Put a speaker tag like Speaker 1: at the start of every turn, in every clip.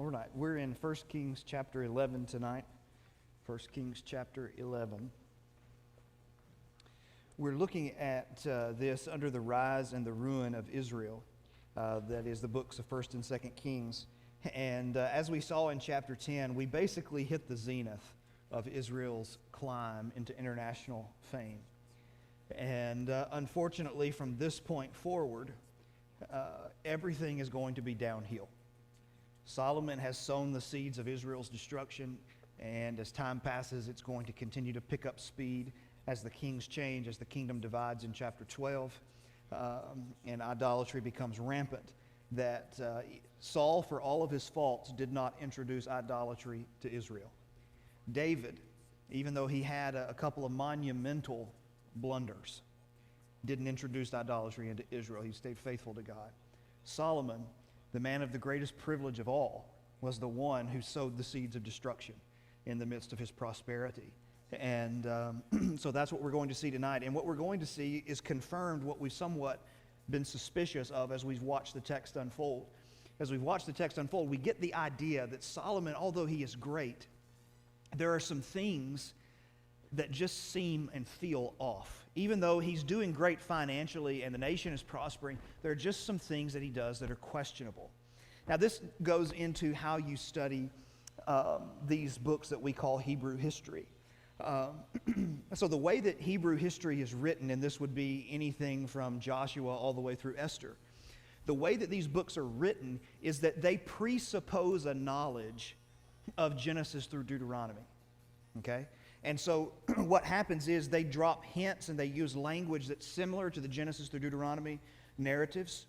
Speaker 1: All right, we're in 1 Kings chapter 11 tonight. 1 Kings chapter 11. We're looking at this under the rise and the ruin of Israel. That is the books of 1st and 2nd Kings. And as we saw in chapter 10, we basically hit the zenith of Israel's climb into international fame. And unfortunately, from this point forward, everything is going to be downhill. Solomon has sown the seeds of Israel's destruction, and as time passes, it's going to continue to pick up speed as the kings change, as the kingdom divides in chapter 12, and idolatry becomes rampant. That Saul, for all of his faults, did not introduce idolatry to Israel. David, even though he had a couple of monumental blunders, didn't introduce idolatry into Israel. He stayed faithful to God. Solomon, the man of the greatest privilege of all, was the one who sowed the seeds of destruction in the midst of his prosperity. And so that's what we're going to see tonight. And what we're going to see is confirmed what we've somewhat been suspicious of as we've watched the text unfold. As we've watched the text unfold, we get the idea that Solomon, although he is great, there are some things that just seem and feel off. Even though he's doing great financially and the nation is prospering, there are just some things that he does that are questionable. Now, this goes into how you study these books that we call Hebrew history. So the way that Hebrew history is written, and this would be anything from Joshua all the way through Esther, the way that these books are written is that they presuppose a knowledge of Genesis through Deuteronomy. Okay? And so what happens is they drop hints and they use language that's similar to the Genesis through Deuteronomy narratives.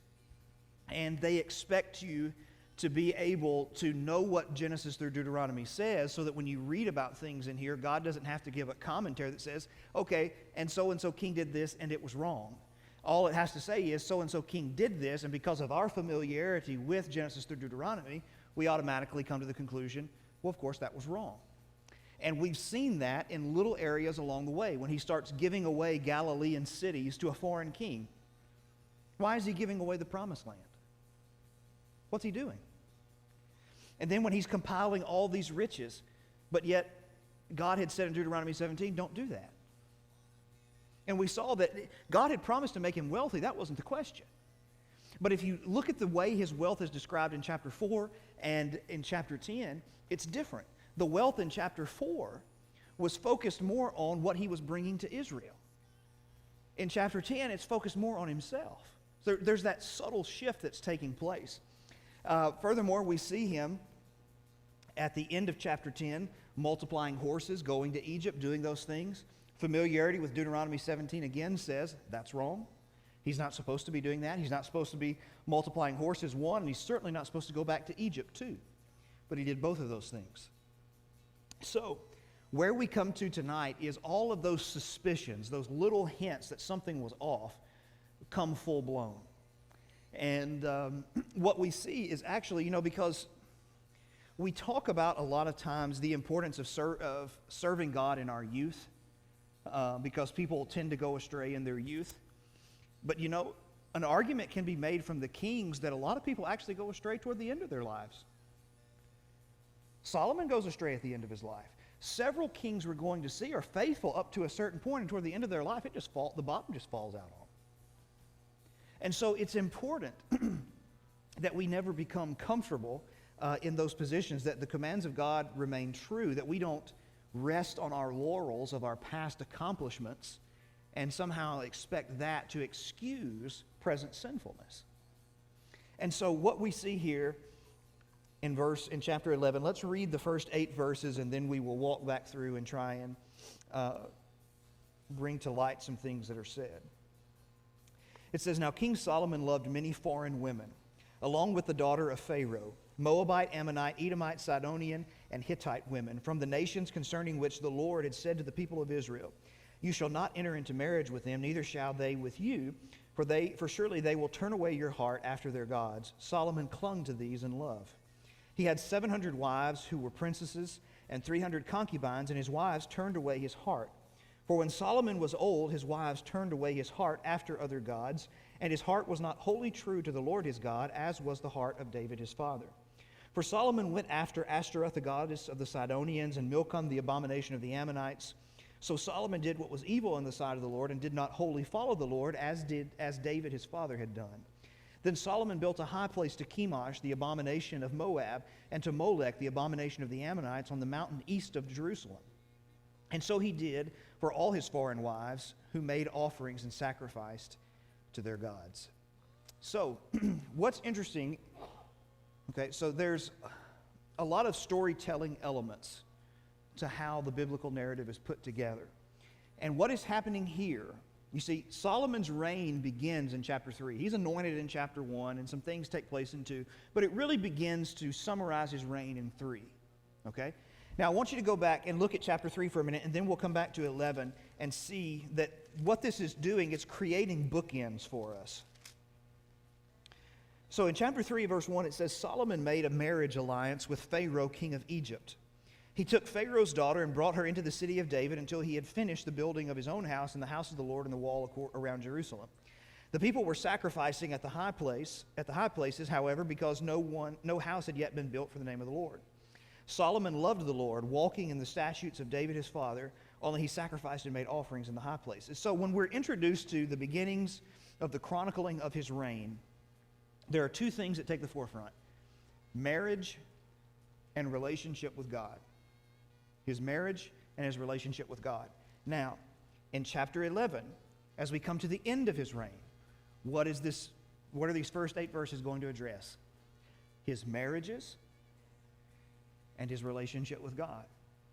Speaker 1: And they expect you to be able to know what Genesis through Deuteronomy says so that when you read about things in here, God doesn't have to give a commentary that says, okay, and so king did this and it was wrong. All it has to say is so-and-so king did this, and because of our familiarity with Genesis through Deuteronomy, we automatically come to the conclusion, well, of course, that was wrong. And we've seen that in little areas along the way when he starts giving away Galilean cities to a foreign king. Why is he giving away the promised land? What's he doing? And then when he's compiling all these riches, but yet God had said in Deuteronomy 17, don't do that. And we saw that God had promised to make him wealthy. That wasn't the question. But if you look at the way his wealth is described in chapter 4 and in chapter 10, it's different. The wealth in chapter 4 was focused more on what he was bringing to Israel. In chapter 10, it's focused more on himself. So there's that subtle shift that's taking place. Furthermore, we see him at the end of chapter 10 multiplying horses, going to Egypt, doing those things. Familiarity with Deuteronomy 17 again says that's wrong. He's not supposed to be doing that. He's not supposed to be multiplying horses, one, and he's certainly not supposed to go back to Egypt, two. But he did both of those things. So, where we come to tonight is all of those suspicions, those little hints that something was off, come full blown. And what we see is actually, because we talk about a lot of times the importance of serving God in our youth, because people tend to go astray in their youth. But an argument can be made from the kings that a lot of people actually go astray toward the end of their lives. Solomon goes astray at the end of his life. Several kings we're going to see are faithful up to a certain point, and toward the end of their life, the bottom just falls out on them. And so it's important that we never become comfortable in those positions, that the commands of God remain true, that we don't rest on our laurels of our past accomplishments and somehow expect that to excuse present sinfulness. And so what we see here in chapter 11, let's read the first 8 verses, and then we will walk back through and try and bring to light some things that are said. It says, Now King Solomon loved many foreign women, along with the daughter of Pharaoh, Moabite, Ammonite, Edomite, Sidonian, and Hittite women, from the nations concerning which the Lord had said to the people of Israel, You shall not enter into marriage with them, neither shall they with you, for surely they will turn away your heart after their gods. Solomon clung to these in love. He had 700 wives who were princesses, and 300 concubines, and his wives turned away his heart. For when Solomon was old, his wives turned away his heart after other gods, and his heart was not wholly true to the Lord his God, as was the heart of David his father. For Solomon went after Ashtoreth, the goddess of the Sidonians, and Milcom, the abomination of the Ammonites. So Solomon did what was evil in the sight of the Lord, and did not wholly follow the Lord, as David his father had done. Then Solomon built a high place to Chemosh, the abomination of Moab, and to Molech, the abomination of the Ammonites, on the mountain east of Jerusalem. And so he did for all his foreign wives, who made offerings and sacrificed to their gods. So, what's interesting, okay, so there's a lot of storytelling elements to how the biblical narrative is put together. And what is happening here, you see, Solomon's reign begins in chapter 3. He's anointed in chapter 1, and some things take place in 2, but it really begins to summarize his reign in 3, okay? Now, I want you to go back and look at chapter 3 for a minute, and then we'll come back to 11 and see that what this is doing, it's creating bookends for us. So in chapter 3, verse 1, it says, Solomon made a marriage alliance with Pharaoh, king of Egypt. He took Pharaoh's daughter and brought her into the city of David until he had finished the building of his own house and the house of the Lord and the wall around Jerusalem. The people were sacrificing at the high places, however, because no house had yet been built for the name of the Lord. Solomon loved the Lord, walking in the statutes of David his father, only he sacrificed and made offerings in the high places. So when we're introduced to the beginnings of the chronicling of his reign, there are two things that take the forefront: marriage and relationship with God. His marriage and his relationship with God. Now, in chapter 11, as we come to the end of his reign, what are these first 8 verses going to address? His marriages and his relationship with God,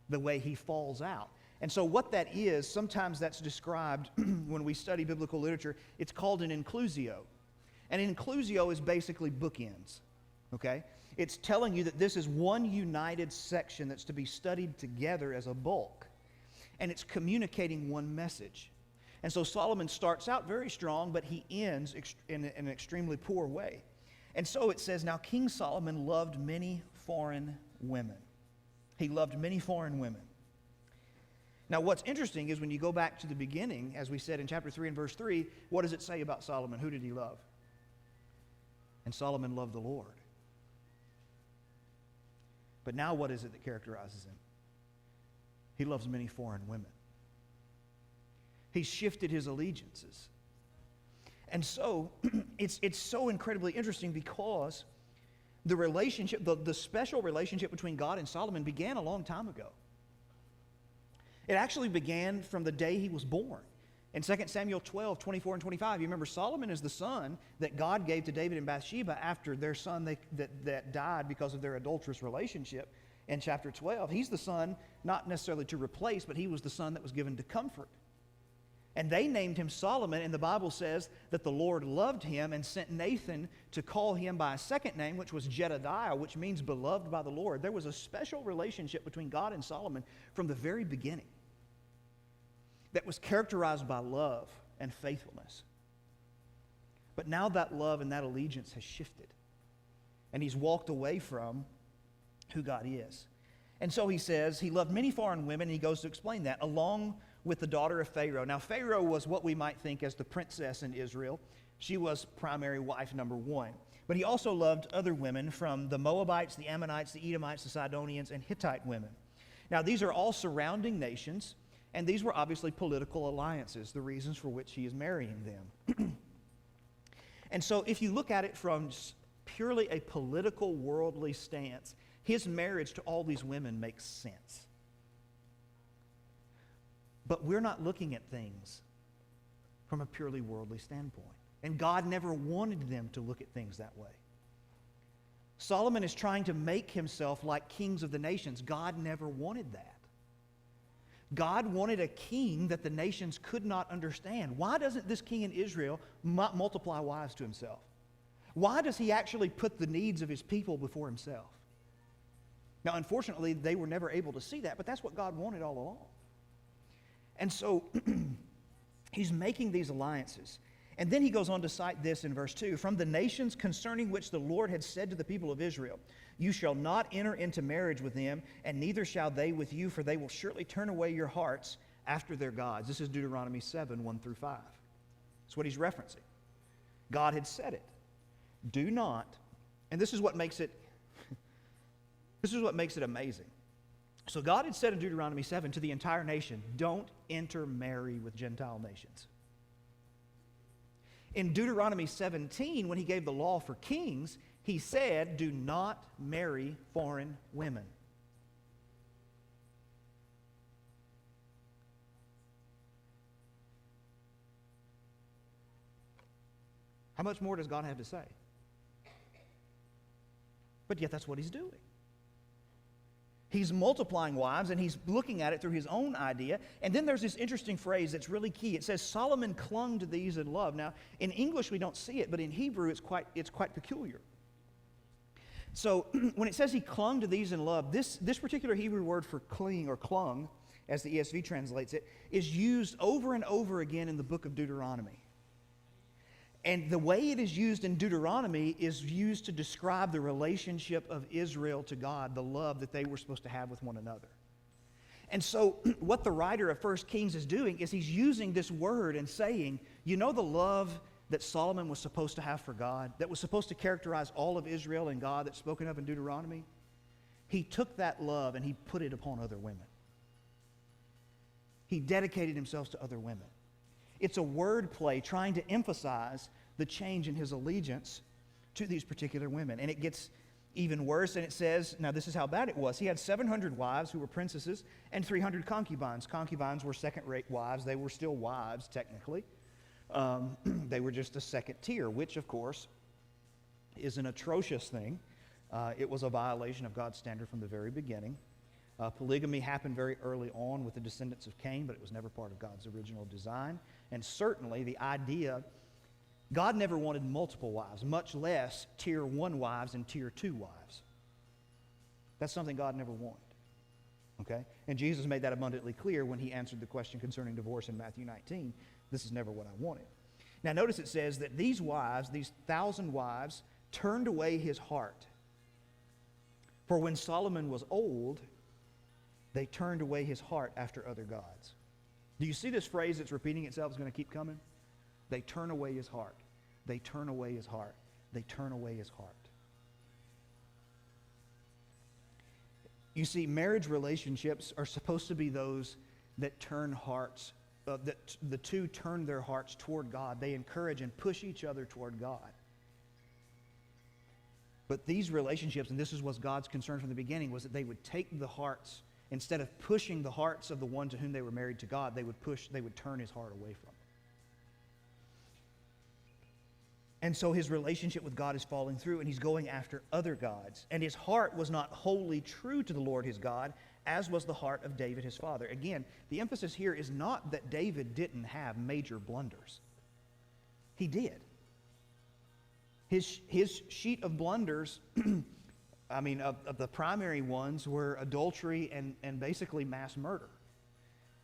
Speaker 1: the way he falls out. And so what that is, sometimes that's described when we study biblical literature, it's called an inclusio. And an inclusio is basically bookends, okay? It's telling you that this is one united section that's to be studied together as a bulk. And it's communicating one message. And so Solomon starts out very strong, but he ends in an extremely poor way. And so it says, now King Solomon loved many foreign women. He loved many foreign women. Now what's interesting is when you go back to the beginning, as we said in chapter 3 and verse 3, what does it say about Solomon? Who did he love? And Solomon loved the Lord. But now what is it that characterizes him? He loves many foreign women. He's shifted his allegiances. And so it's so incredibly interesting because the relationship, the special relationship between God and Solomon began a long time ago. It actually began from the day he was born. In 2 Samuel 12, 24 and 25, you remember Solomon is the son that God gave to David and Bathsheba after their son that died because of their adulterous relationship in chapter 12. He's the son, not necessarily to replace, but he was the son that was given to comfort. And they named him Solomon, and the Bible says that the Lord loved him and sent Nathan to call him by a second name, which was Jedediah, which means beloved by the Lord. There was a special relationship between God and Solomon from the very beginning that was characterized by love and faithfulness. But now that love and that allegiance has shifted, and he's walked away from who God is. And so he says he loved many foreign women, and he goes to explain that, along with the daughter of Pharaoh. Now, Pharaoh was what we might think as the princess in Israel. She was primary wife number 1. But he also loved other women from the Moabites, the Ammonites, the Edomites, the Sidonians, and Hittite women. Now, these are all surrounding nations, and these were obviously political alliances, the reasons for which he is marrying them. And so if you look at it from purely a political, worldly stance, his marriage to all these women makes sense. But we're not looking at things from a purely worldly standpoint. And God never wanted them to look at things that way. Solomon is trying to make himself like kings of the nations. God never wanted that. God wanted a king that the nations could not understand. Why doesn't this king in Israel multiply wives to himself? Why does he actually put the needs of his people before himself? Now, unfortunately, they were never able to see that, but that's what God wanted all along. And so he's making these alliances. And then he goes on to cite this in verse 2. From the nations concerning which the Lord had said to the people of Israel, you shall not enter into marriage with them, and neither shall they with you, for they will surely turn away your hearts after their gods. This is Deuteronomy 7, 1 through 5. That's what he's referencing. God had said it. Do not, and this is what makes it This is what makes it amazing. So God had said in Deuteronomy 7 to the entire nation, don't intermarry with Gentile nations. In Deuteronomy 17, when he gave the law for kings, he said, do not marry foreign women. How much more does God have to say? But yet that's what he's doing. He's multiplying wives, and he's looking at it through his own idea. And then there's this interesting phrase that's really key. It says, Solomon clung to these in love. Now, in English we don't see it, but in Hebrew it's quite peculiar. So when it says he clung to these in love, this particular Hebrew word for cling or clung, as the ESV translates it, is used over and over again in the book of Deuteronomy. And the way it is used in Deuteronomy is used to describe the relationship of Israel to God, the love that they were supposed to have with one another. And so what the writer of 1 Kings is doing is he's using this word and saying, you know the love that Solomon was supposed to have for God, that was supposed to characterize all of Israel and God that's spoken of in Deuteronomy? He took that love and he put it upon other women. He dedicated himself to other women. It's a word play trying to emphasize the change in his allegiance to these particular women. And it gets even worse, and it says, now this is how bad it was. He had 700 wives who were princesses and 300 concubines. Concubines were second-rate wives. They were still wives, technically. They were just a second tier, which, of course, is an atrocious thing. It was a violation of God's standard from the very beginning. Polygamy happened very early on with the descendants of Cain, but it was never part of God's original design. And certainly the idea, God never wanted multiple wives, much less tier 1 wives and tier 2 wives. That's something God never wanted. Okay? And Jesus made that abundantly clear when he answered the question concerning divorce in Matthew 19. This is never what I wanted. Now notice it says that these wives, these 1,000 wives, turned away his heart. For when Solomon was old, they turned away his heart after other gods. Do you see this phrase that's repeating itself is going to keep coming? They turn away his heart. They turn away his heart. They turn away his heart. You see, marriage relationships are supposed to be those that turn hearts, that the two turn their hearts toward God. They encourage and push each other toward God. But these relationships, and this is what God's concern from the beginning, was that they would take the hearts, instead of pushing the hearts of the one to whom they were married to God, they would turn his heart away from him. And so his relationship with God is falling through, and he's going after other gods. And his heart was not wholly true to the Lord his God, as was the heart of David his father. Again, the emphasis here is not that David didn't have major blunders. He did. His sheet of blunders, of the primary ones were adultery and basically mass murder.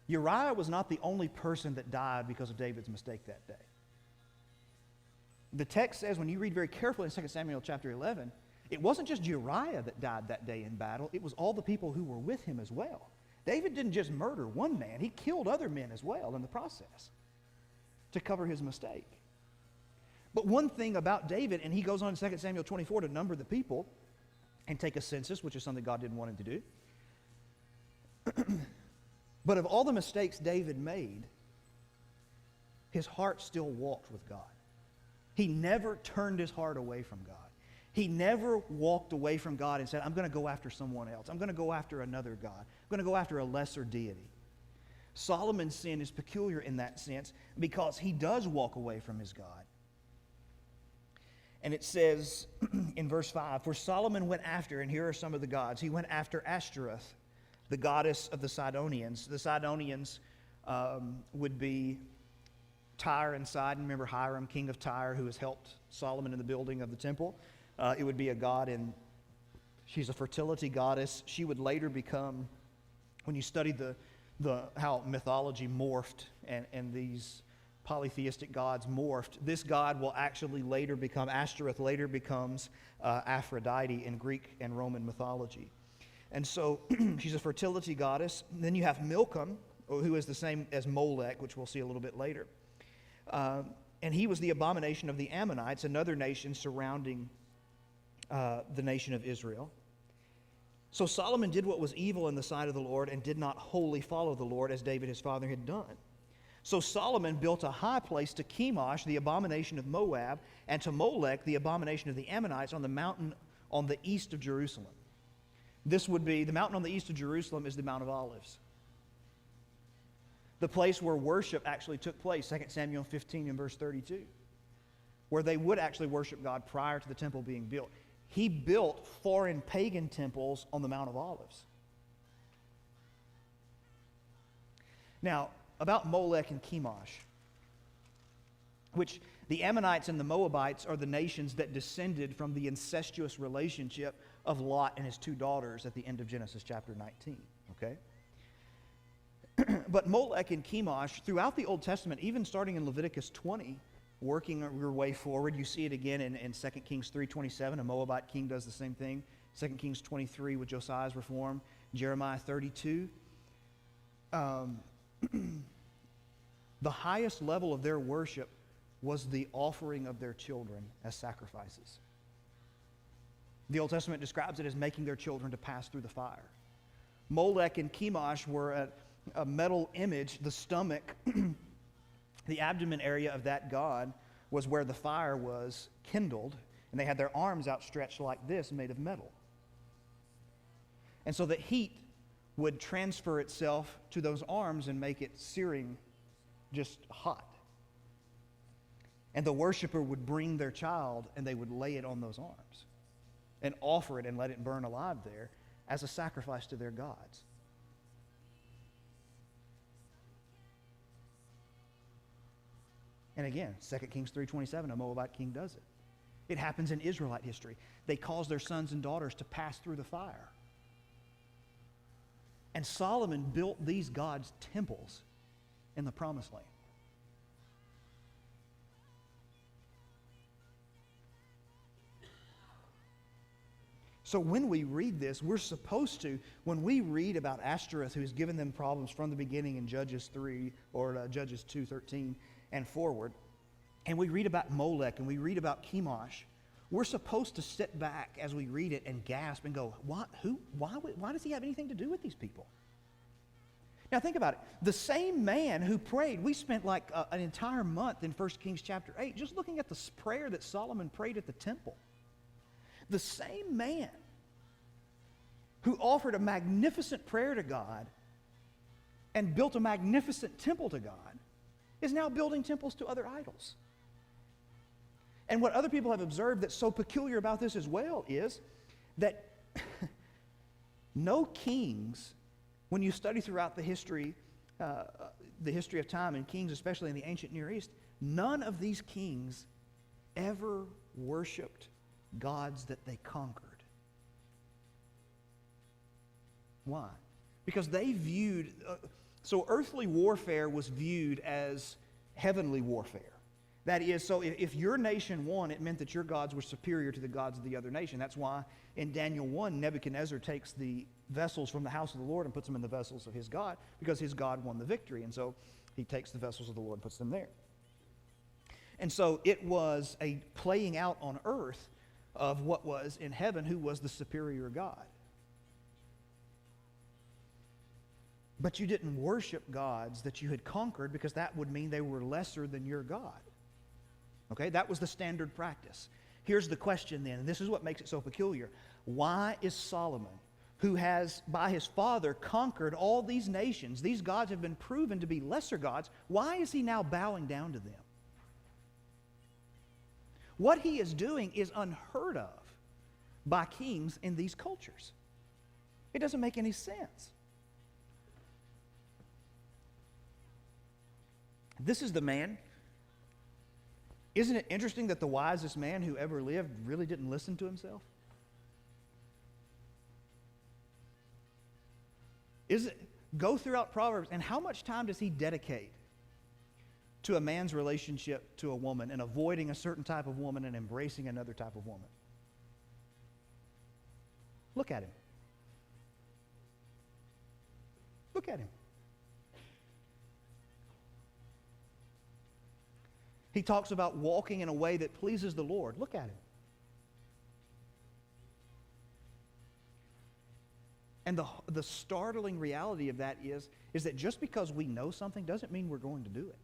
Speaker 1: Uriah was not the only person that died because of David's mistake that day. The text says, when you read very carefully in 2 Samuel chapter 11, it wasn't just Uriah that died that day in battle. It was all the people who were with him as well. David didn't just murder one man. He killed other men as well in the process to cover his mistake. But one thing about David, and he goes on in 2 Samuel 24 to number the people and take a census, which is something God didn't want him to do. But of all the mistakes David made, his heart still walked with God. He never turned his heart away from God. He never walked away from God and said, I'm going to go after someone else. I'm going to go after another God. I'm going to go after a lesser deity. Solomon's sin is peculiar in that sense because he does walk away from his God. And it says in verse 5, for Solomon went after, and here are some of the gods. He went after Ashtoreth, the goddess of the Sidonians. The Sidonians would be Tyre and Sidon. Remember Hiram, king of Tyre, who has helped Solomon in the building of the temple. It would be a god, and she's a fertility goddess. She would later become, when you study how mythology morphed and these polytheistic gods morphed, this god will actually later become, Ashtoreth later becomes Aphrodite in Greek and Roman mythology. And so she's a fertility goddess. And then you have Milcom, who is the same as Molech, which we'll see a little bit later. And he was the abomination of the Ammonites, another nation surrounding the nation of Israel. So Solomon did what was evil in the sight of the Lord and did not wholly follow the Lord as David his father had done. So Solomon built a high place to Chemosh, the abomination of Moab, and to Molech, the abomination of the Ammonites, on the mountain on the east of Jerusalem. This would be, the mountain on the east of Jerusalem is the Mount of Olives. The place where worship actually took place, 2 Samuel 15 and verse 32, where they would actually worship God prior to the temple being built. He built foreign pagan temples on the Mount of Olives. Now, about Molech and Chemosh, which the Ammonites and the Moabites are the nations that descended from the incestuous relationship of Lot and his two daughters at the end of Genesis chapter 19, okay? But Molech and Chemosh, throughout the Old Testament, even starting in Leviticus 20, working your way forward, you see it again in 2 Kings 3:27. A Moabite king does the same thing. 2 Kings 23 with Josiah's reform. Jeremiah 32. The highest level of their worship was the offering of their children as sacrifices. The Old Testament describes it as making their children to pass through the fire. Molech and Chemosh were a metal image. The stomach, the abdomen area of that god was where the fire was kindled, and they had their arms outstretched like this, made of metal. And so the heat would transfer itself to those arms and make it searing, just hot. And the worshiper would bring their child and they would lay it on those arms and offer it and let it burn alive there as a sacrifice to their gods. And again, 2 Kings 3:27, a Moabite king does it. It happens in Israelite history. They cause their sons and daughters to pass through the fire. And Solomon built these gods temples in the Promised Land. So when we read this, we're supposed to, when we read about Ashtoreth, who's given them problems from the beginning in Judges 3 or Judges 2:13 and forward, and we read about Molech and we read about Chemosh, we're supposed to sit back as we read it and gasp and go, why does he have anything to do with these people? Now think about it. The same man who prayed, we spent like an entire month in 1 Kings chapter 8 just looking at the prayer that Solomon prayed at the temple. The same man who offered a magnificent prayer to God and built a magnificent temple to God is now building temples to other idols. And what other people have observed that's so peculiar about this as well is that no kings, when you study throughout the history of time and kings, especially in the ancient Near East, none of these kings ever worshipped gods that they conquered. Why? Because they viewed, so earthly warfare was viewed as heavenly warfare. That is, so if your nation won, it meant that your gods were superior to the gods of the other nation. That's why in Daniel 1, Nebuchadnezzar takes the vessels from the house of the Lord and puts them in the vessels of his God, because his God won the victory. And so he takes the vessels of the Lord and puts them there. And so it was a playing out on earth of what was in heaven, who was the superior God. But you didn't worship gods that you had conquered, because that would mean they were lesser than your God. Okay, that was the standard practice. Here's the question then, and this is what makes it so peculiar. Why is Solomon, who has by his father conquered all these nations, these gods have been proven to be lesser gods, why is he now bowing down to them? What he is doing is unheard of by kings in these cultures. It doesn't make any sense. This is the man. Isn't it interesting that the wisest man who ever lived really didn't listen to himself? Go throughout Proverbs, and how much time does he dedicate to a man's relationship to a woman and avoiding a certain type of woman and embracing another type of woman? Look at him. Look at him. He talks about walking in a way that pleases the Lord. Look at him. And the startling reality of that is that just because we know something doesn't mean we're going to do it.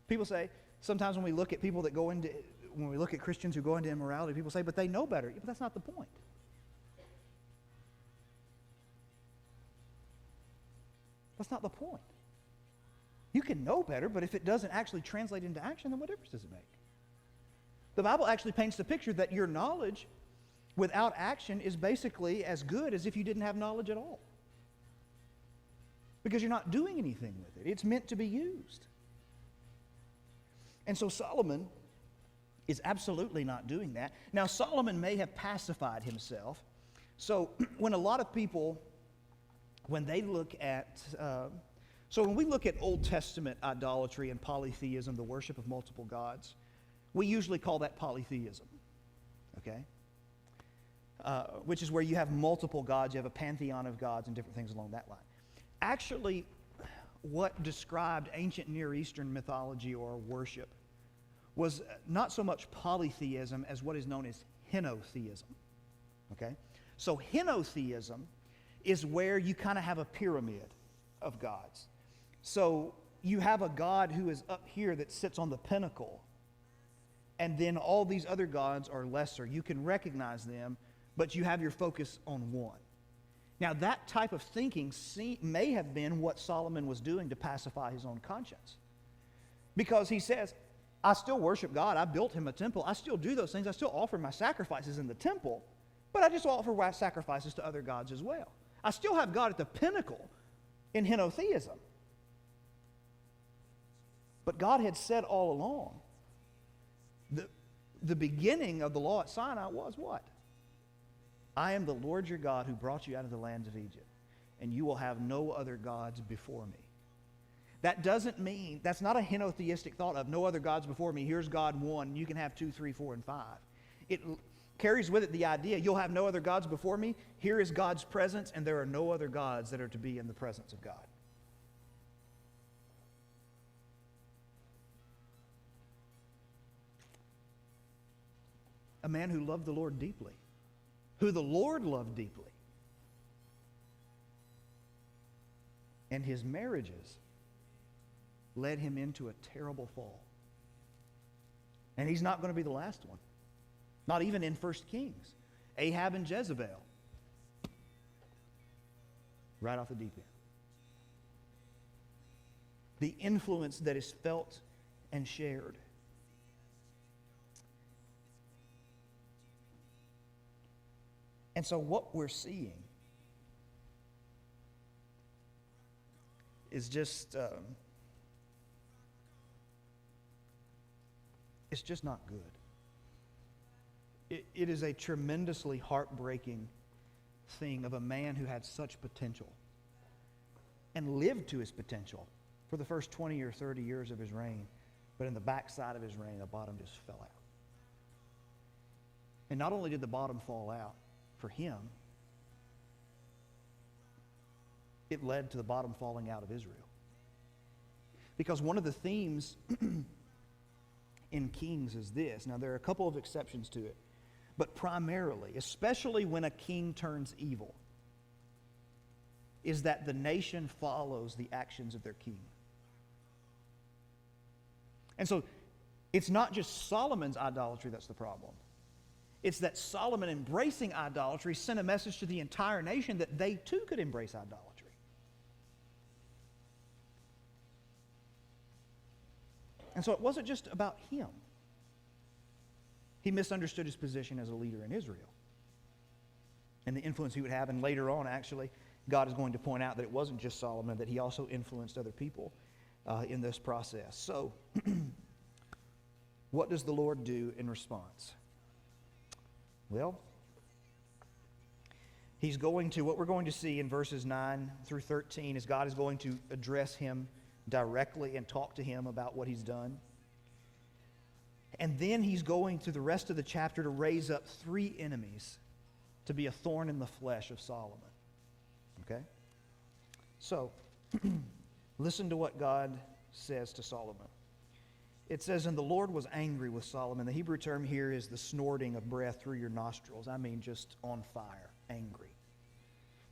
Speaker 1: People say, sometimes when we look at people that go into, when we look at Christians who go into immorality, people say, but they know better. But that's not the point. That's not the point. You can know better, but if it doesn't actually translate into action, then what difference does it make? The Bible actually paints the picture that your knowledge without action is basically as good as if you didn't have knowledge at all. Because you're not doing anything with it. It's meant to be used. And so Solomon is absolutely not doing that. Now, Solomon may have pacified himself. So when a lot of people, when they look at, when we look at Old Testament idolatry and polytheism, the worship of multiple gods, we usually call that polytheism, okay? Which is where you have multiple gods, you have a pantheon of gods and different things along that line. Actually, what described ancient Near Eastern mythology or worship was not so much polytheism as what is known as hinotheism, okay? So hinotheism is where you kind of have a pyramid of gods. So you have a god who is up here that sits on the pinnacle, and then all these other gods are lesser. You can recognize them, but you have your focus on one. Now, that type of thinking may have been what Solomon was doing to pacify his own conscience. Because he says, I still worship God. I built him a temple. I still do those things. I still offer my sacrifices in the temple, but I just offer sacrifices to other gods as well. I still have God at the pinnacle in henotheism. But God had said all along, the beginning of the law at Sinai was what? I am the Lord your God who brought you out of the lands of Egypt, and you will have no other gods before me. That doesn't mean, that's not a henotheistic thought of no other gods before me. Here's God one, you can have 2, 3, 4, and 5. It carries with it the idea, you'll have no other gods before me. Here is God's presence, and there are no other gods that are to be in the presence of God. A man who loved the Lord deeply, who the Lord loved deeply. And his marriages led him into a terrible fall. And he's not going to be the last one. Not even in 1 Kings. Ahab and Jezebel. Right off the deep end. The influence that is felt and shared. And so what we're seeing is just, it's just not good. It is a tremendously heartbreaking thing of a man who had such potential and lived to his potential for the first 20 or 30 years of his reign, but in the backside of his reign, the bottom just fell out. And not only did the bottom fall out for him, it led to the bottom falling out of Israel. Because one of the themes in Kings is this. Now, there are a couple of exceptions to it. But primarily, especially when a king turns evil, is that the nation follows the actions of their king. And so, it's not just Solomon's idolatry that's the problem. It's that Solomon embracing idolatry sent a message to the entire nation that they too could embrace idolatry. And so it wasn't just about him. He misunderstood his position as a leader in Israel and the influence he would have. And later on, actually, God is going to point out that it wasn't just Solomon, that he also influenced other people in this process. So, what does the Lord do in response? Well, he's going to, what we're going to see in verses 9 through 13 is God is going to address him directly and talk to him about what he's done. And then he's going through the rest of the chapter to raise up 3 enemies to be a thorn in the flesh of Solomon. Okay? So, listen to what God says to Solomon. It says, and the Lord was angry with Solomon. The Hebrew term here is the snorting of breath through your nostrils. I mean just on fire, angry.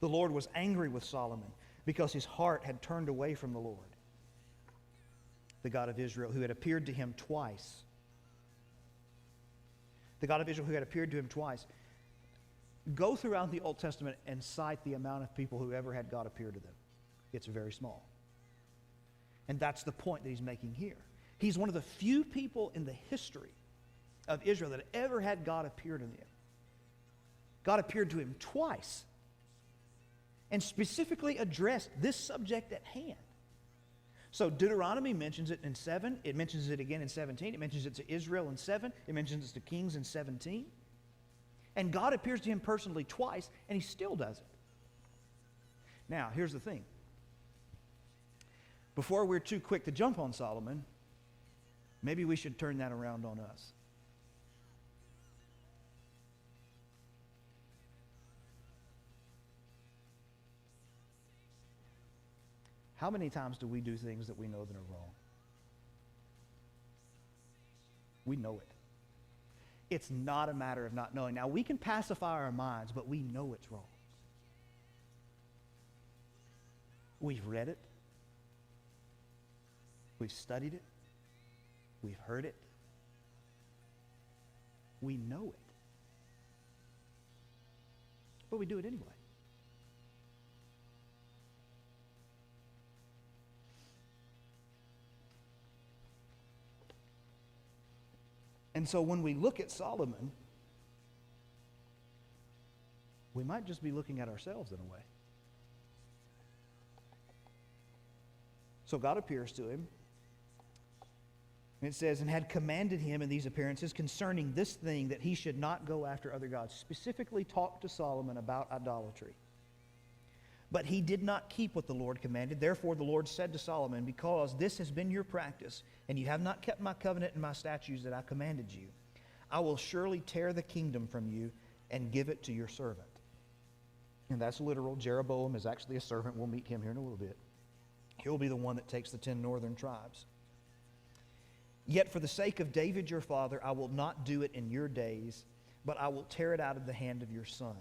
Speaker 1: The Lord was angry with Solomon because his heart had turned away from the Lord, the God of Israel, who had appeared to him twice. The God of Israel who had appeared to him twice. Go throughout the Old Testament and cite the amount of people who ever had God appear to them. It's very small. And that's the point that he's making here. He's one of the few people in the history of Israel that ever had God appear to them. God appeared to him twice and specifically addressed this subject at hand. So Deuteronomy mentions it in 7. It mentions it again in 17. It mentions it to Israel in 7. It mentions it to Kings in 17. And God appears to him personally twice, and he still does it. Now, here's the thing. Before we're too quick to jump on Solomon, maybe we should turn that around on us. How many times do we do things that we know that are wrong? We know it. It's not a matter of not knowing. Now, we can pacify our minds, but we know it's wrong. We've read it. We've studied it. We've heard it. We know it. But we do it anyway. And so when we look at Solomon, we might just be looking at ourselves in a way. So God appears to him. And it says, and had commanded him in these appearances concerning this thing that he should not go after other gods. Specifically talked to Solomon about idolatry. But he did not keep what the Lord commanded. Therefore the Lord said to Solomon, because this has been your practice, and you have not kept my covenant and my statutes that I commanded you, I will surely tear the kingdom from you and give it to your servant. And that's literal. Jeroboam is actually a servant. We'll meet him here in a little bit. He'll be the one that takes the 10 northern tribes. Yet for the sake of David your father, I will not do it in your days, but I will tear it out of the hand of your son.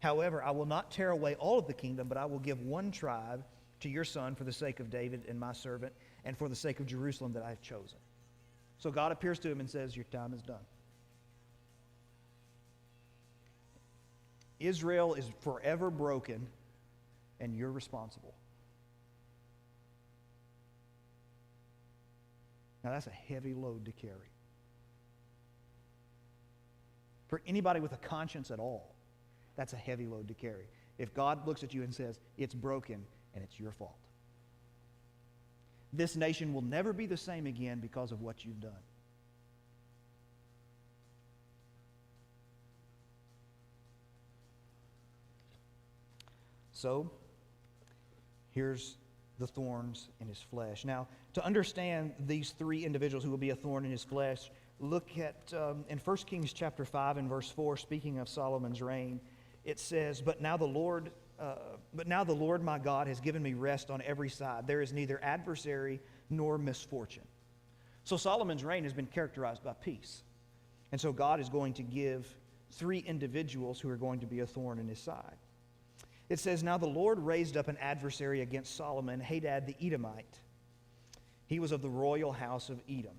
Speaker 1: However, I will not tear away all of the kingdom, but I will give one tribe to your son for the sake of David and my servant, and for the sake of Jerusalem that I have chosen. So God appears to him and says, your time is done. Israel is forever broken, and you're responsible. Now that's a heavy load to carry. For anybody with a conscience at all, that's a heavy load to carry. If God looks at you and says, it's broken and it's your fault. This nation will never be the same again because of what you've done. So, here's the thorns in his flesh. Now, to understand these three individuals who will be a thorn in his flesh, look at in 1 Kings chapter 5 and verse 4, speaking of Solomon's reign, it says, But now the Lord my God has given me rest on every side. There is neither adversary nor misfortune. So Solomon's reign has been characterized by peace. And so God is going to give three individuals who are going to be a thorn in his side. It says, Now the Lord raised up an adversary against Solomon, Hadad the Edomite. He was of the royal house of Edom.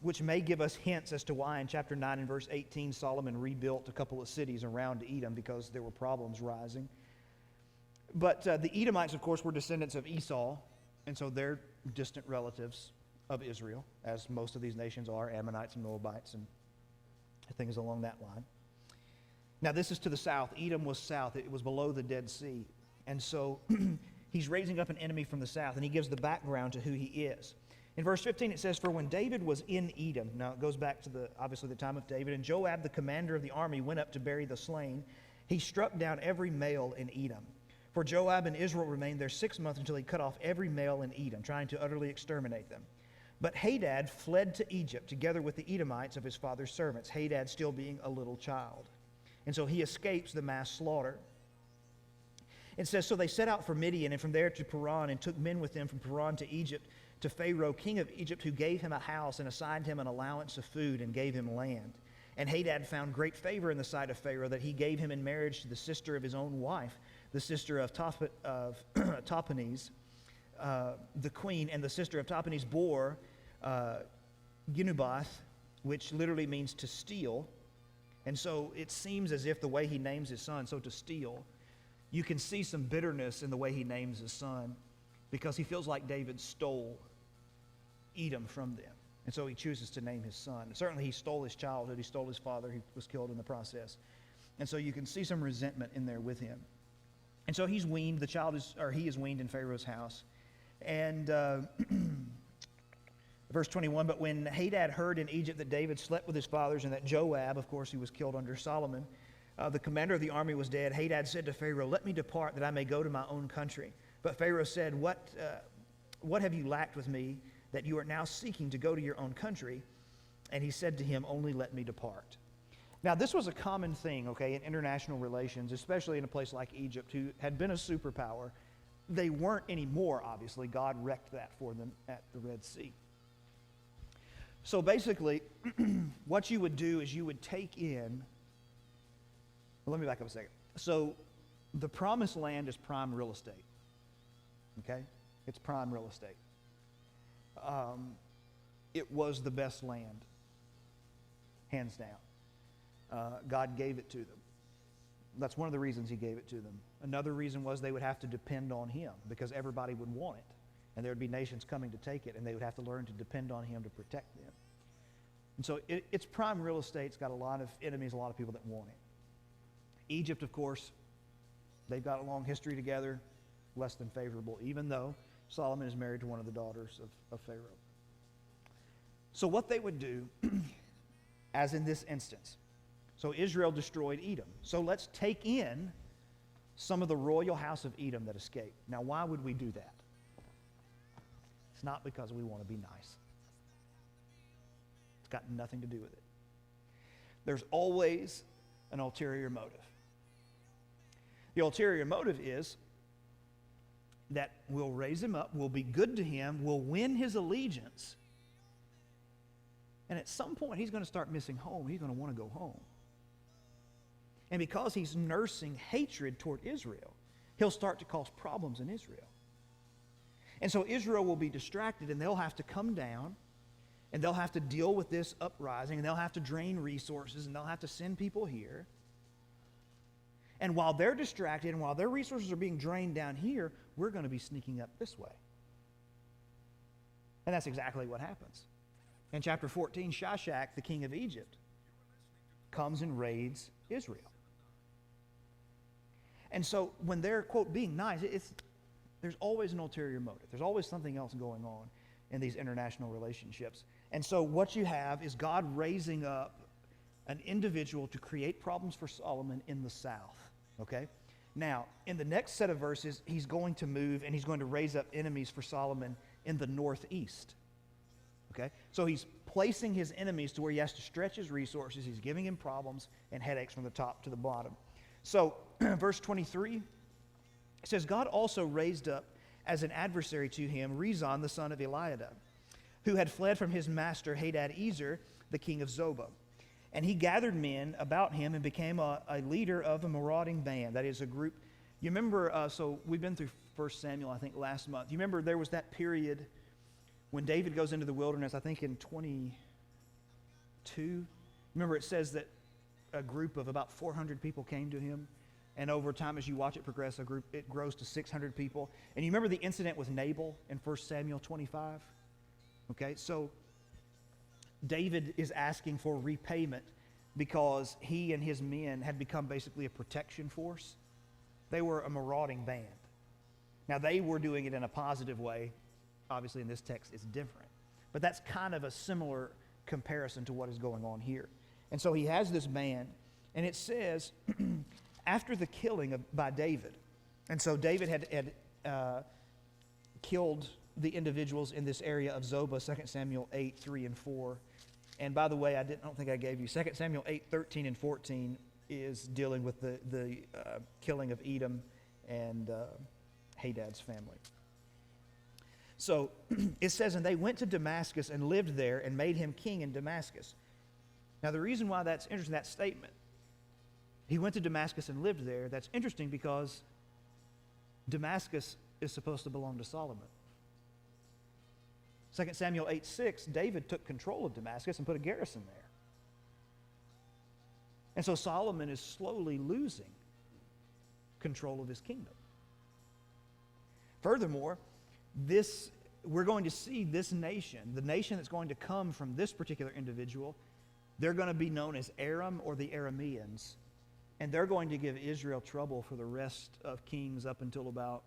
Speaker 1: Which may give us hints as to why in chapter 9 and verse 18 Solomon rebuilt a couple of cities around Edom because there were problems rising. But the Edomites, of course, were descendants of Esau, and so they're distant relatives of Israel, as most of these nations are, Ammonites and Moabites and things along that line. Now this is to the south. Edom was south. It was below the Dead Sea. And so he's raising up an enemy from the south, and he gives the background to who he is. In verse 15 it says, For when David was in Edom, now it goes back to obviously the time of David, and Joab, the commander of the army, went up to bury the slain. He struck down every male in Edom. For Joab and Israel remained there 6 months until he cut off every male in Edom, trying to utterly exterminate them. But Hadad fled to Egypt together with the Edomites of his father's servants, Hadad still being a little child. And so he escapes the mass slaughter. It says, so they set out for Midian, and from there to Paran, and took men with them from Paran to Egypt, to Pharaoh, king of Egypt, who gave him a house and assigned him an allowance of food and gave him land. And Hadad found great favor in the sight of Pharaoh, that he gave him in marriage to the sister of his own wife, the sister of Tahpenes, the queen. And the sister of Tahpenes bore Genubath, which literally means to steal. And so it seems as if the way he names his son, so to steal, you can see some bitterness in the way he names his son, because he feels like David stole Edom from them. And so he chooses to name his son. And certainly he stole his childhood. He stole his father. He was killed in the process. And so you can see some resentment in there with him. And so he's weaned. He is weaned in Pharaoh's house. And verse 21, but when Hadad heard in Egypt that David slept with his fathers, and that Joab, of course, who was killed under Solomon, the commander of the army, was dead, Hadad said to Pharaoh, let me depart, that I may go to my own country. But Pharaoh said, what have you lacked with me, that you are now seeking to go to your own country? And he said to him, only let me depart. Now, this was a common thing, okay, in international relations, especially in a place like Egypt, who had been a superpower. They weren't anymore, obviously. God wrecked that for them at the Red Sea. So basically, what you would do is you would take in, well, let me back up a second. So the Promised Land is prime real estate, okay? It's prime real estate. It was the best land, hands down. God gave it to them. That's one of the reasons he gave it to them. Another reason was they would have to depend on him, because everybody would want it. And there would be nations coming to take it, and they would have to learn to depend on him to protect them. And so it's prime real estate. It's got a lot of enemies, a lot of people that want it. Egypt, of course, they've got a long history together, less than favorable, even though Solomon is married to one of the daughters of Pharaoh. So what they would do, as in this instance, so Israel destroyed Edom. So let's take in some of the royal house of Edom that escaped. Now, why would we do that? It's not because we want to be nice. It's got nothing to do with it. There's always an ulterior motive. The ulterior motive is that we'll raise him up, we'll be good to him, we'll win his allegiance, and at some point he's going to start missing home. He's going to want to go home. And because he's nursing hatred toward Israel, he'll start to cause problems in Israel. And so Israel will be distracted, and they'll have to come down, and they'll have to deal with this uprising, and they'll have to drain resources, and they'll have to send people here. And while they're distracted, and while their resources are being drained down here, we're going to be sneaking up this way. And that's exactly what happens. In chapter 14, Shishak, the king of Egypt, comes and raids Israel. And so when they're, quote, being nice, there's always an ulterior motive. There's always something else going on in these international relationships. And so what you have is God raising up an individual to create problems for Solomon in the south. Okay? Now, in the next set of verses, he's going to move and he's going to raise up enemies for Solomon in the northeast. Okay? So he's placing his enemies to where he has to stretch his resources. He's giving him problems and headaches from the top to the bottom. So, verse 23, it says, God also raised up as an adversary to him Rezon, the son of Eliada, who had fled from his master Hadad-ezer, the king of Zobah. And he gathered men about him and became a leader of a marauding band. That is a group. You remember, so we've been through 1 Samuel, I think, last month. You remember there was that period when David goes into the wilderness, I think in 22. Remember it says that a group of about 400 people came to him. And over time, as you watch it progress, it grows to 600 people. And you remember the incident with Nabal in 1 Samuel 25? Okay, so David is asking for repayment because he and his men had become basically a protection force. They were a marauding band. Now, they were doing it in a positive way. Obviously, in this text, it's different. But that's kind of a similar comparison to what is going on here. And so he has this band, and it says, after the killing by David, and so David had killed the individuals in this area of Zobah, 2 Samuel 8, 3, and 4. And by the way, I don't think I gave you, 2 Samuel 8, 13, and 14 is dealing with the killing of Edom and Hadad's family. So it says, and they went to Damascus and lived there and made him king in Damascus. Now the reason why that's interesting, that statement, he went to Damascus and lived there, that's interesting because Damascus is supposed to belong to Solomon. 2 Samuel 8:6, David took control of Damascus and put a garrison there. And so Solomon is slowly losing control of his kingdom. Furthermore, we're going to see this nation, the nation that's going to come from this particular individual, they're going to be known as Aram or the Arameans, and they're going to give Israel trouble for the rest of Kings up until about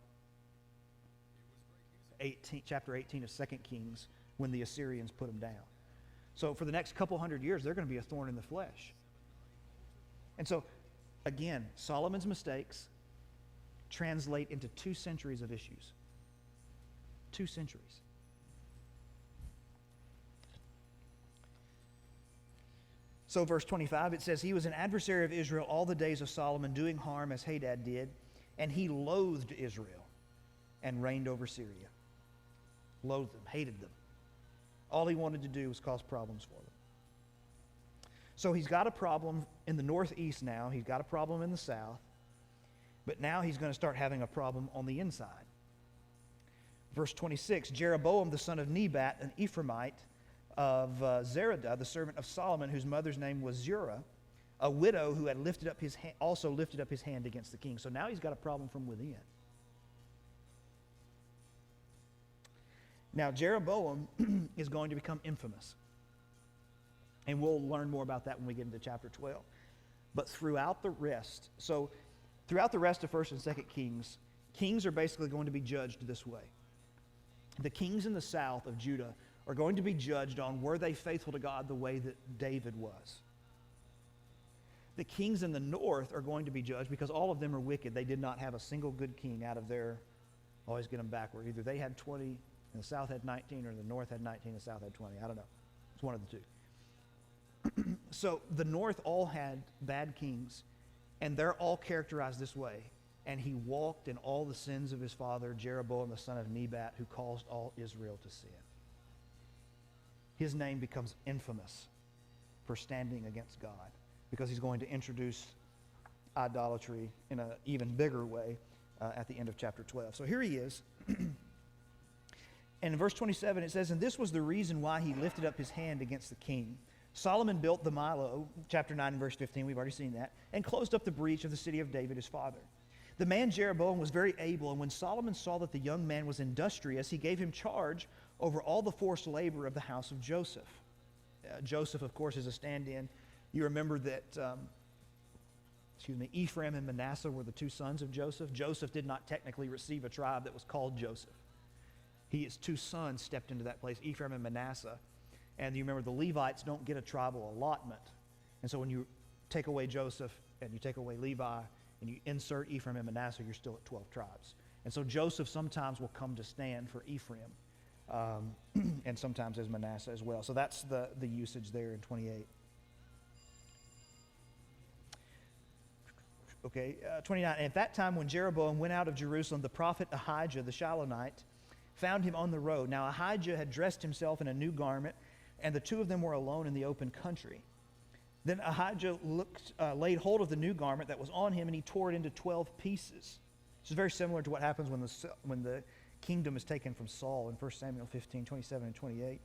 Speaker 1: chapter 18 of 2 Kings, when the Assyrians put them down. So for the next couple hundred years, they're going to be a thorn in the flesh. And so, again, Solomon's mistakes translate into 2 centuries of issues. 2 centuries. So verse 25, it says, he was an adversary of Israel all the days of Solomon, doing harm as Hadad did, and he loathed Israel and reigned over Syria. Loathed them, hated them. All he wanted to do was cause problems for them. So he's got a problem in the northeast now. He's got a problem in the south. But now he's going to start having a problem on the inside. Verse 26, Jeroboam the son of Nebat, an Ephraimite of Zeradah, the servant of Solomon, whose mother's name was Zerah, a widow who had also lifted up his hand against the king. So now he's got a problem from within. Now Jeroboam is going to become infamous. And we'll learn more about that when we get into chapter 12. But throughout the rest of 1st and 2nd Kings, kings are basically going to be judged this way. The kings in the south of Judah are going to be judged on were they faithful to God the way that David was. The kings in the north are going to be judged because all of them are wicked. They did not have a single good king out of their, always get them backward. Either they had 20 and the south had 19, or the north had 19 and the south had 20. I don't know. It's one of the two. So the north all had bad kings, and they're all characterized this way. And he walked in all the sins of his father, Jeroboam the son of Nebat, who caused all Israel to sin. His name becomes infamous for standing against God because he's going to introduce idolatry in an even bigger way at the end of chapter 12. So here he is. And in verse 27 it says, and this was the reason why he lifted up his hand against the king. Solomon built the Milo, chapter 9 and verse 15, we've already seen that, and closed up the breach of the city of David his father. The man Jeroboam was very able, and when Solomon saw that the young man was industrious, he gave him charge over all the forced labor of the house of Joseph. Joseph, of course, is a stand-in. You remember that, Ephraim and Manasseh were the 2 sons of Joseph. Joseph did not technically receive a tribe that was called Joseph. His 2 sons stepped into that place, Ephraim and Manasseh. And you remember the Levites don't get a tribal allotment. And so when you take away Joseph and you take away Levi and you insert Ephraim and Manasseh, you're still at 12 tribes. And so Joseph sometimes will come to stand for Ephraim and sometimes as Manasseh as well. So that's the usage there in 28. Okay, 29. And at that time when Jeroboam went out of Jerusalem, the prophet Ahijah the Shilonite found him on the road. Now Ahijah had dressed himself in a new garment, and the 2 of them were alone in the open country. Then Ahijah laid hold of the new garment that was on him, and he tore it into 12 pieces. This is very similar to what happens when the kingdom is taken from Saul in 1 Samuel 15, 27 and 28.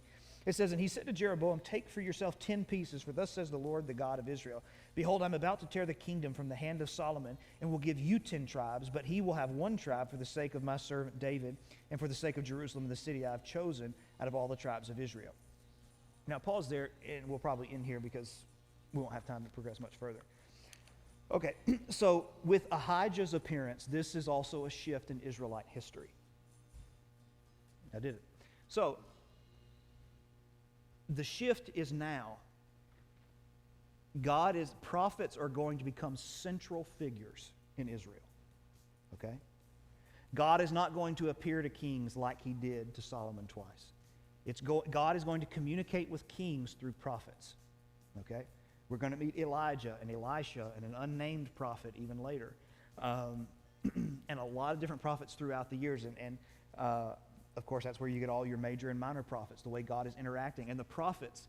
Speaker 1: It says, and he said to Jeroboam, take for yourself 10 pieces, for thus says the Lord, the God of Israel. Behold, I'm about to tear the kingdom from the hand of Solomon, and will give you 10 tribes, but he will have 1 tribe for the sake of my servant David, and for the sake of Jerusalem, the city I have chosen out of all the tribes of Israel. Now pause there, and we'll probably end here because we won't have time to progress much further. Okay, so with Ahijah's appearance, this is also a shift in Israelite history. I did it. So, the shift is now. Prophets are going to become central figures in Israel. Okay? God is not going to appear to kings like he did to Solomon twice. God is going to communicate with kings through prophets. Okay? We're going to meet Elijah and Elisha and an unnamed prophet even later. and a lot of different prophets throughout the years. And of course, that's where you get all your major and minor prophets, the way God is interacting. And the prophets,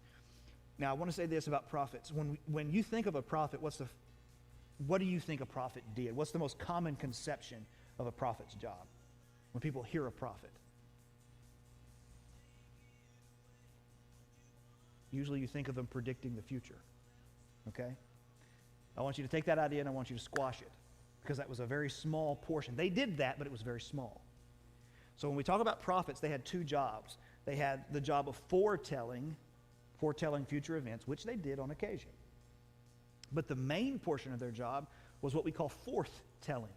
Speaker 1: now I want to say this about prophets. When you think of a prophet, what do you think a prophet did? What's the most common conception of a prophet's job when people hear a prophet? Usually you think of them predicting the future, okay? I want you to take that idea and I want you to squash it, because that was a very small portion. They did that, but it was very small. So when we talk about prophets, they had two jobs. They had the job of foretelling future events, which they did on occasion. But the main portion of their job was what we call forthtelling,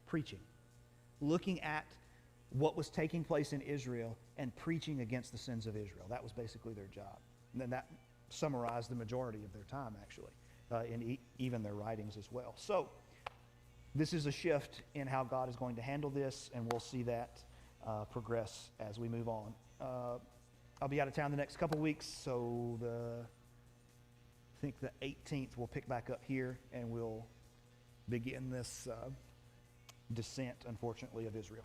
Speaker 1: preaching, looking at what was taking place in Israel and preaching against the sins of Israel. That was basically their job. And then that summarized the majority of their time, actually, in even their writings as well. So this is a shift in how God is going to handle this, and we'll see that progress as we move on. I'll be out of town the next couple weeks, so I think the 18th we'll pick back up here, and we'll begin this descent, unfortunately, of Israel.